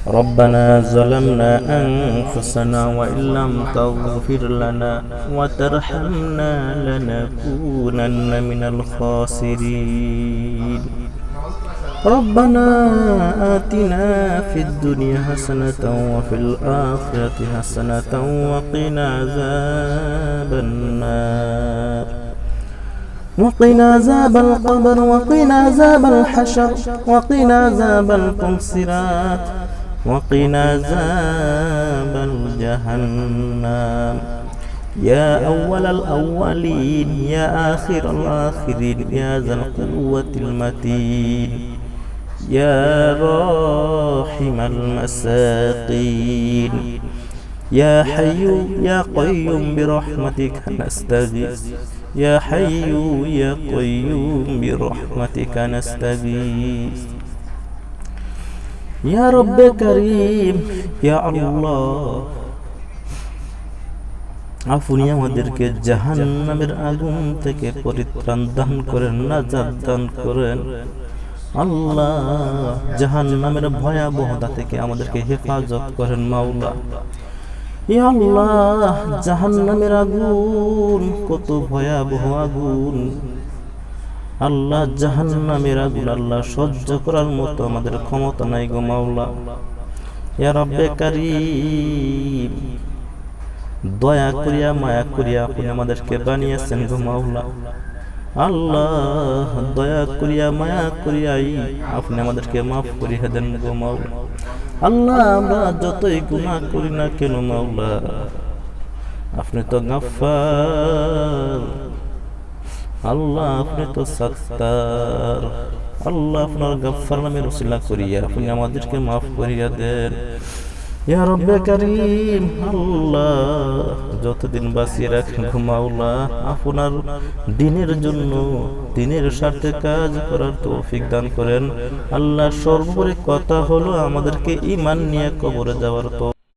ربنا ظلمنا أنفسنا وإن لم تغفر لنا وترحمنا لنكونن من الخاسرين ربنا آتنا في الدنيا حسنة وفي الآخرة حسنة وقنا عذاب النار وقنا عذاب القبر وقنا عذاب الحشر وقنا عذاب الصراط وقنا عذاب الجهنم يا أول الأولين يا آخر الآخرين يا ذا القوة المتين يا راحم المساكين يا حي يا قيوم برحمتك نستغيث يا حي يا قيوم برحمتك نستغيث يا رب كريم يا الله আপনি আমাদেরকে জাহান্নামের আগুন থেকে পরিত্রাণ দান করেন, নাজাত দান করেন। আল্লাহ জাহান্নামের ভয়াবহতা থেকে আমাদেরকে হেফাজত করেন মাওলা। ইয়া আল্লাহ জাহান্নামের আগুন কত ভয়াবহ আগুন আল্লাহ, জাহান্নামের আগুন আল্লাহ সহ্য করার মতো আমাদের ক্ষমতা নাই গো মাওলা। ইয়া রব্বে কারীম দয়া করিয়া মায়া করিয়া আপনি আমাদেরকে বানিয়েছেন গো মাওলা। আল্লাহ দয়া করিয়া মায়া করিয়াই আপনি আমাদেরকে মাফ করিয়া দেন গো মাওলা। আল্লাহ আমরা যতই গুনাহ করি না কেন মাওলা, আপনি তো গাফফার, আল্লাহ আপনি তো সত্তার। আল্লাহ আপনার গাফফার নামের উসিলা করিয়া আপনি আমাদেরকে মাফ করিয়া দেন ইয়া রব্বে কারীম। আল্লাহ যতদিন বাঁচিয়ে রাখেন গো মাওলা, আপনার দ্বীনের জন্য দ্বীনের স্বার্থে কাজ করার তৌফিক দান করেন আল্লাহ। সর্বোপরি কথা হলো আমাদেরকে ঈমান নিয়ে কবরে যাওয়ার